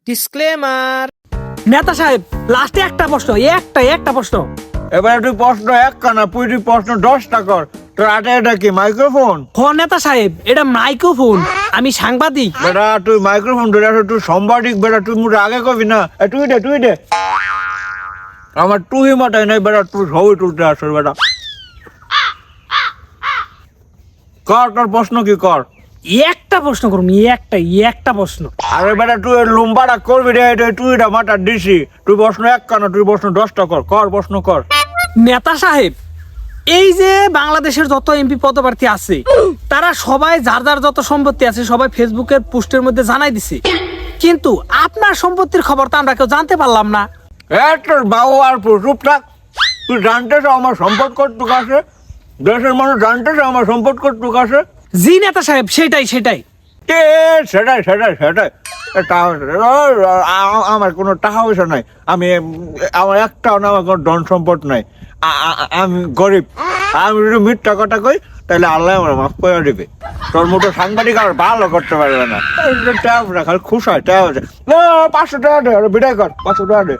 Disclaimer. নেতা সাহেব লাস্টে একটা প্রশ্ন, একটা প্রশ্ন। এবারে তুই প্রশ্ন এক কানা তুই প্রশ্ন 10টা কর। তোর হাতে এটা কি মাইক্রোফোন? নেতা সাহেব এটা মাইক্রোফোন, আমি সাংবাদিক। বেটা তুই মাইক্রোফোন ধরে আসো, তুই সাংবাদিক বেটা, তুই মুখে আগে কবি না। তুই দে আমার তুই মাথায় নাই বেটা, তুই ছবি তুলতে আসো বেটা। কর তোর প্রশ্ন কি কর। একটা প্রশ্ন করুন, একটা প্রশ্ন। আরে বেটা তুই লম্বাটা করবি রে, তুই এটা মাথা দিছি। তুই প্রশ্ন এক কানা তুই প্রশ্ন 10টা কর প্রশ্ন কর। নেতা সাহেব এই যে বাংলাদেশের যত এমপি পদপ্রার্থী আছে তারা সবাই যার যার যত সম্পত্তি আছে সবাই ফেসবুকের পোস্টের মধ্যে জানাই দিছে, কিন্তু আপনার সম্পত্তির খবর তো আমরা কেউ জানতে পারলাম না। তোর বাবু আর চুপ থাক। তুই জানতেছ আমার সম্পদ কতটুক আছে? দেশের মানুষ জানতেছ আমার সম্পদ কতটুক আছে? জি নেতা সাহেব সেটাই। সেটাই আমার কোনো টাকা পয়সা নাই, আমার একটাও না, আমার কোনো ধন সম্পদ নাই, আমি গরিব। আমি যদি মিথ্যা কথা কই তাহলে আল্লাহ আমার মাফ করে দিবে। তোর মতো সাংবাদিক আর ভালো করতে পারবে না। খালি খুশ হয় 500 টাকা দে, বিদায় কর, 500 টাকা দে।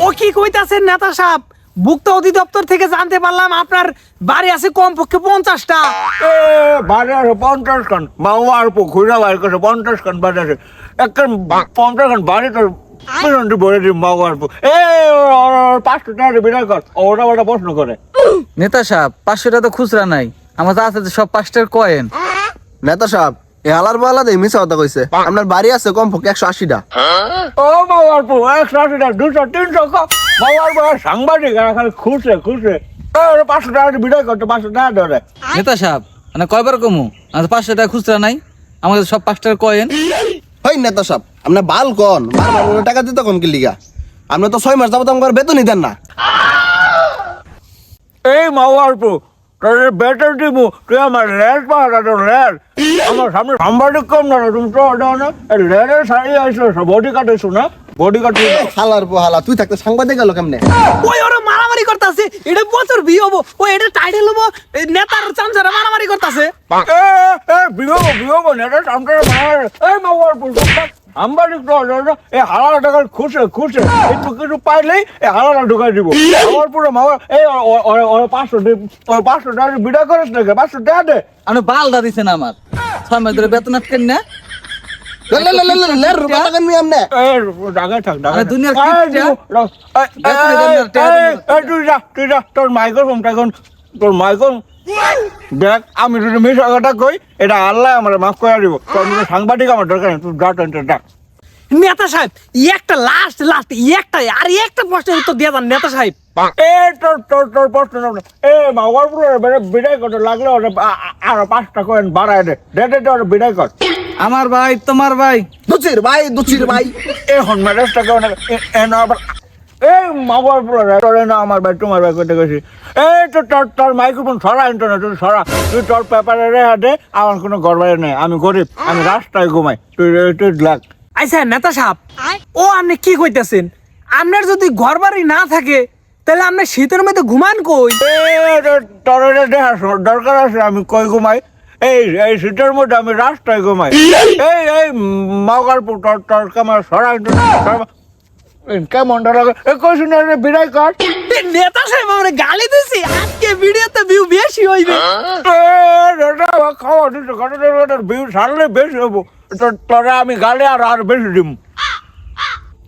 ও কি কইতাছেন নেতা সাহেব? ভোক্তা অধিদপ্তর থেকে জানতে পারলাম আপনার বাড়ি আছে কমপক্ষে 50টা। বাড়ি আছে 50 খান, বাবু আর ঘুরে বাইর করছে 50 খান বাড়ি আছে। একটা 50 খান বাড়ি তোর বলে দিন বাবু আর 500 টাকা বিদায় কর। ওটা প্রশ্ন করে। নেতা সাহেব 500 টাকা তো খুচরা নাই, আমার যা আছে সব 5 টাকার কয়েন। নেতা সাহেব এ হালার বালা দেই মিছা কথা কইছে। আপনার বাড়ি আছে কমপক্ষে 180টা। ও বাবু আর 180টা 200 300 বাবু আর সাংবাদিক খালি খুশে 500 টাকা বিদায় করতে, 500 টাকা ধরে। নেতা সাহেব মানে কয়বার কমু, আমার 500 টাকা খুচরা নাই, আমাদের সব 5 টাকার কয়েন। হই নেতা সাহেব আপনার বাল কোন বারবার টাকা দিতে কোন কি লিগা? আপনি তো 6 মাস যাবত আমার বেতনই দেন না। এই মাওয়ারপু তোর বেতন দিব, তুই আমার লেজ পাহাড়া, তোর লেজ আমার সামনে সাংবাদিক কম না, তুমি তো না লেজের সারিয়ে আইসো, বডি কাটেছো না, বডি কাটে। হালার পোহালা তুই থাকতে সাংবাদিক গেল কেমনে? ওই ওরা মারামারি করতেছে, এটা বছর বিয়ে হবো, ওই এটা টাইটেল হবো, নেতার চামচারা মারামারি করতেছে। বিহব নেতা সামনে এই মাওয়ারপু সাংবাদিক এই হালার টাকা খুশে একটু কিছু পাইলেই এই হালাটা ঢুকাই দিব। আমার পুরো মাওয়ার এই 500 টাকা বিদায় করিস নাকি? 500 টাকা দে। আপনি বালদা দিছেন আমার 6 মাস ধরে বেতন আটকেন না। দুনিয়ার তুই যা তোর মাইক্রোফোন তোর মাইক্রোফোন দেখ। আমি যদি মিশা কথা কই এটা আল্লাহ আমার মাফ করে দিব। তোর মতো সাংবাদিক আমার দরকার নেই, তুই যা টেনশন ডাক। নেতা সাহেব একটা লাস্ট একটা প্রশ্নের উত্তর দিয়ে দেন নেতা সাহেব। তোর প্রশ্ন বিদায় করতে লাগলে আরো 5টা কয়েন বাড়ায় দে বিদায় কর। আমার ভাই তোমার ভাই দুচির ভাই এখন ম্যারেজটা কেউ আবার এই মাওয়ার পুরো রেটরে না আমার ভাই তোমার ভাই করতে গেছি। এই তোর মাইক্রোফোন সরা, ইন্টারনেট সরা, তুই তোর পেপারে রেহা দে। আমার কোনো গড়বাড়ি নেই, আমি গরিব, আমি রাস্তায় ঘুমাই, তুই লাগ। আচ্ছা নেতা সাহেব ও আপনি কি কইতেছেন? আপনার যদি ঘর বাড়ি না থাকে তাহলে আপনি শীতের মধ্যে ঘুমান কই? তোর দেখা দরকার আছে আমি কই ঘুমাই? এই শীতের মধ্যে আমি রাস্তায় ঘুমাই। এই মাওয়ারপুর তোর কামার সরা কেমন কইস না বিদায় কর। নেতা সাহেব আমরা গালি দিছি, আজকে ভিডিওতে ভিউ বেশি হইবে। খাওয়া দিচ্ছে ভিউ ছাড়লে বেশি হবো, তোরা আমি গালে আর বেশি দিম।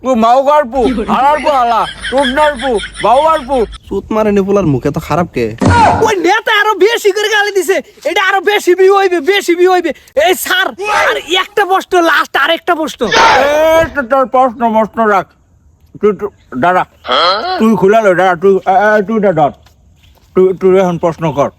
তুই মাওগারপু হারারপু হালা টুটনারপু বাউয়ারপু সুত মারে নেপুলার মুখে তো খারাপ কে? ওই নেতা আরো বেশি করে গালি দিছে, এটা আরো বেশি ভিউ হইবে। এই স্যার আর একটা প্রশ্ন লাস্ট, আরেকটা প্রশ্ন। তোর প্রশ্ন রাখ, তুই দাঁড়া, তুই খুলালো দাঁড়া, তুই তুই এখন প্রশ্ন কর।